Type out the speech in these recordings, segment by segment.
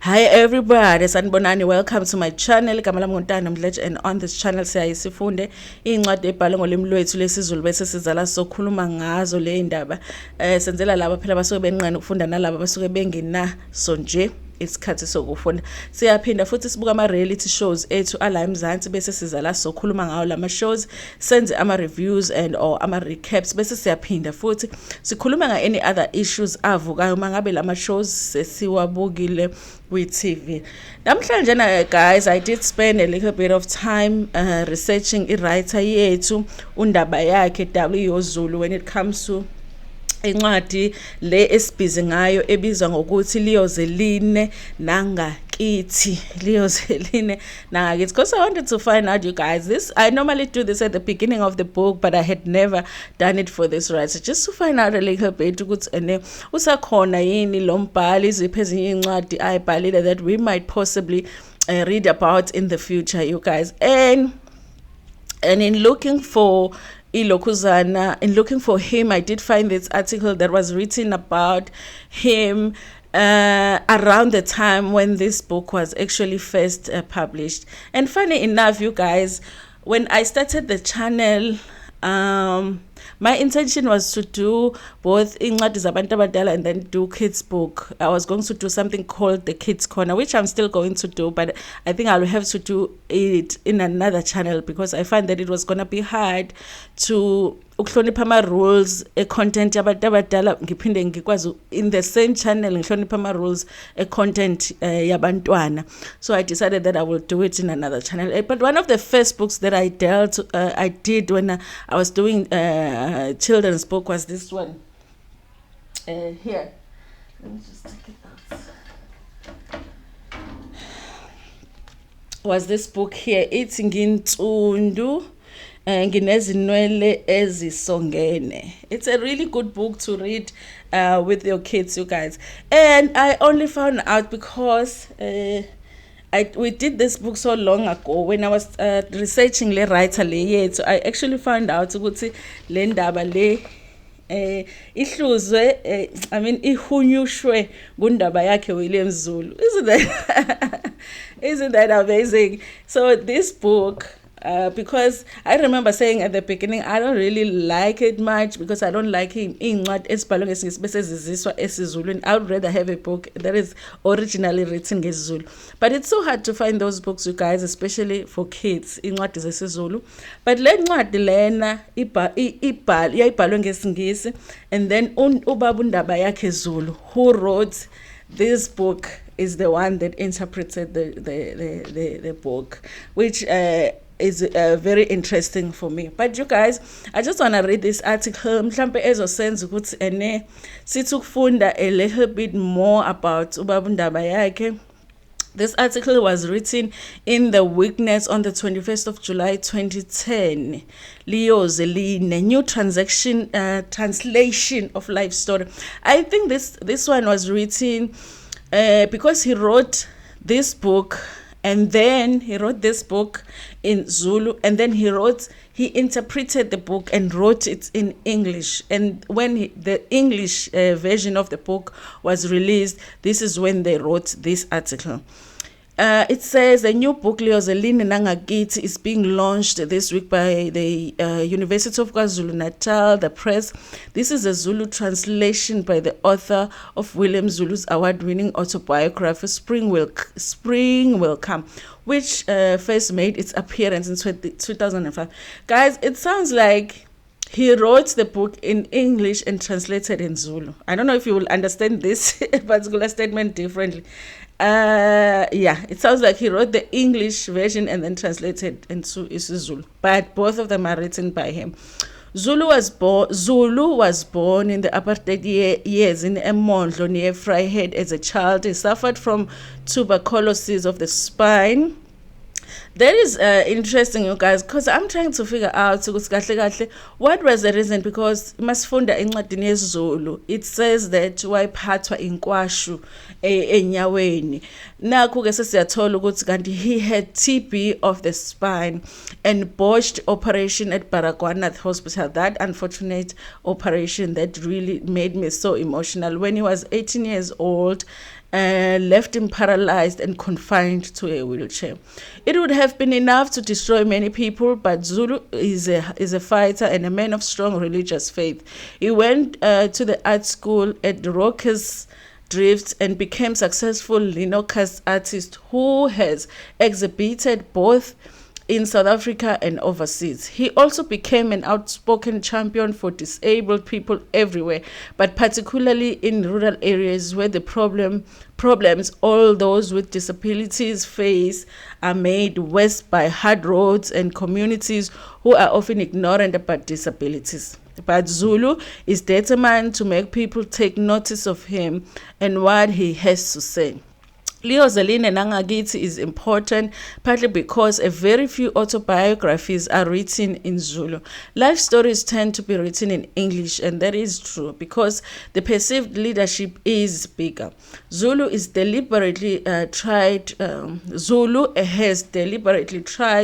Hi everybody, sanibonani. Welcome to my channel. Igama lami nguNtando Mdletshe, and on this channel siyayisifunde incwadi ebhalwe ngolimi lwethu lesiZulu bese sizala sokhuluma ngazo le indaba. Senzela laba phela basuke benqena ukufunda nalabo basuke bengenaso nje isikhathi sokufunda. Siyaphinda futhi sibuka ama-reality shows ethu ala eMzansi bese sizala sokhuluma ngawo lama shows, senze ama-reviews and or ama-recaps bese siyaphinda futhi sikhuluma nga-any other issues avukayo uma ngabe lama shows sesiwabukile kwi-TV. Namhlanje guys, I did spend a little bit of time researching i-writer yethu Ndabayakhe W Zulu when it comes to incwadi le esibhizi ngayo ebizwa ngokuthi liyozeline nangakithi. Liyozeline nangakithi. Because I wanted to find out, you guys, this I normally do this at the beginning of the book, but I had never done it for this writer, just to find out a little bit ukuthi usakhona yini lo mbhali iziphi ezinye incwadi ayibhalile that we might possibly read about in the future, you guys. And in looking for Ilokuzana, in looking for him, I did find this article that was written about him around the time when this book was actually first published. And funny enough, you guys, when I started the channel, my intention was to do both incwadi zabantu abadala and then do kids book. I was going to do something called the Kids Corner, which I'm still going to do, but I think I'll have to do it in another channel because I find that it was going to be hard to ukuhlonipha ama-rules e-content yabantu abadala ngiphinde ngikwazi in the same channel ngihlonipha ama-rules e-content yabantwana. So I decided that I will do it in another channel. But one of the first books that I did when I was doing children's book was this one here. Let me just take it out. Was this book here? It's Ngintundu Nginezinwele Ezisongene. It's a really good book to read with your kids, you guys. And I only found out because we did this book so long ago when I was researching le writer le yethu. I actually found out ukuthi le ndaba le ihluzwe ihunyushwe nguNdabayakhe William Zulu. Isn't that amazing? So this book, because I remember saying at the beginning I don't really like it much because I don't like him incwadi esibhalwe ngesingisi bese ziziswa esiZulwini. I would rather have a book that is originally written ngesiZulu. But it's so hard to find those books, you guys, especially for kids, incwadi zesiZulu. But le ncwadi lena yayibhalwe ngesingisi, and then ubaba Ndabayakhe Zulu, who wrote this book, is the one that interpreted the book, which is very interesting for me. But you guys, I just want to read this article mhlambe ezosenza ukuthi sithi ukufunda a little bit more about ubaba Ndabayakhe. This article was written in The Witness on the 21st of July 2010. Liyozeline, new translation of life story. I think this one was written because he wrote this book, and then he wrote this book in Zulu, and then he interpreted the book and wrote it in English. And when the English version of the book was released, this is when they wrote this article. It says a new book, Liyozeline Nangakithi, is being launched this week by the University of KwaZulu-Natal, the press. This is a Zulu translation by the author of William Zulu's award-winning autobiography, Spring Will Come, which first made its appearance in 2005. Guys, it sounds like he wrote the book in English and translated in Zulu. I don't know if you will understand this particular statement differently. It sounds like he wrote the English version and then translated into Zulu, but both of them are written by him. Zulu was born in the apartheid years in Emondlo near Vryheid as a child. He suffered from tuberculosis of the spine. That is interesting, you guys, because I'm trying to figure out what was the reason, because masifunda encwadini yesiZulu it says that wayephathwa inkwashu enyaweni. Nakho ke sesiyathola ukuthi kanti he had TB of the spine and botched operation at Baragwanath Hospital. That unfortunate operation that really made me so emotional when he was 18 years old. left him paralyzed and confined to a wheelchair. It would have been enough to destroy many people, but Zulu is a fighter and a man of strong religious faith. He went to the art school at Rocker's Drift and became successful Linocast artist who has exhibited both in South Africa and overseas. He also became an outspoken champion for disabled people everywhere, but particularly in rural areas where the problems all those with disabilities face are made worse by hard roads and communities who are often ignorant about disabilities. But Zulu is determined to make people take notice of him and what he has to say. Leo Zeline Nangagiti is important partly because a very few autobiographies are written in Zulu. Life stories tend to be written in English, and that is true because the perceived leadership is bigger. Zulu has deliberately tried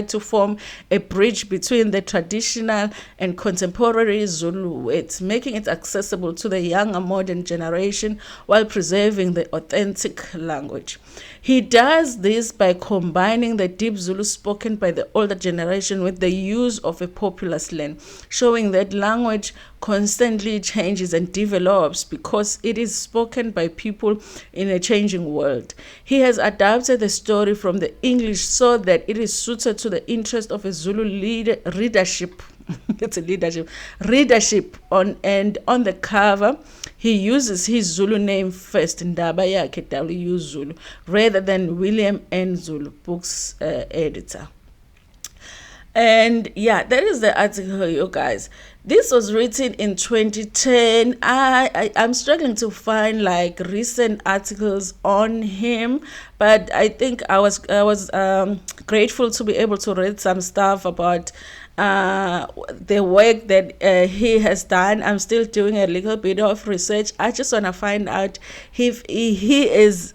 to form a bridge between the traditional and contemporary Zulu words, making it accessible to the younger modern generation while preserving the authentic language. He does this by combining the deep Zulu spoken by the older generation with the use of a popular slang, showing that language constantly changes and develops because it is spoken by people in a changing world. He has adapted the story from the English so that it is suited to the interest of a Zulu readership. It's a readership on the cover. He uses his Zulu name first, Ndabayakhe W Zulu, rather than William N. Zulu, books editor. And yeah, that is the article, you guys. This was written in 2010. I'm struggling to find like recent articles on him, but I think I was grateful to be able to read some stuff about the work that he has done. I'm still doing a little bit of research. I just want to find out if he is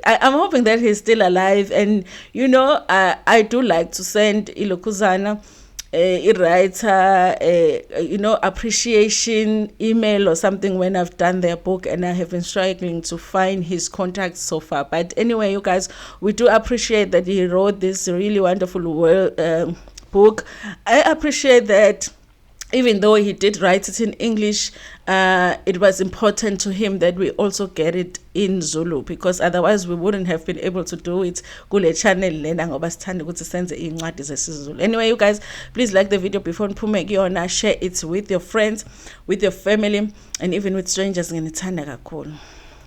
I'm hoping that he's still alive. And you know, I do like to send Ilokuzana a writer appreciation email or something when I've done their book, and I have been struggling to find his contacts so far. But anyway, you guys, we do appreciate that he wrote this really wonderful book. I appreciate that even though he did write it in English, it was important to him that we also get it in Zulu, because otherwise we wouldn't have been able to do it kule channel lena ngoba sithanda ukuthi senze incwadi zesiZulu. Anyway, you guys, please like the video before niphume kuyona, share it with your friends, with your family, and even with strangers. Nginithanda kakhulu.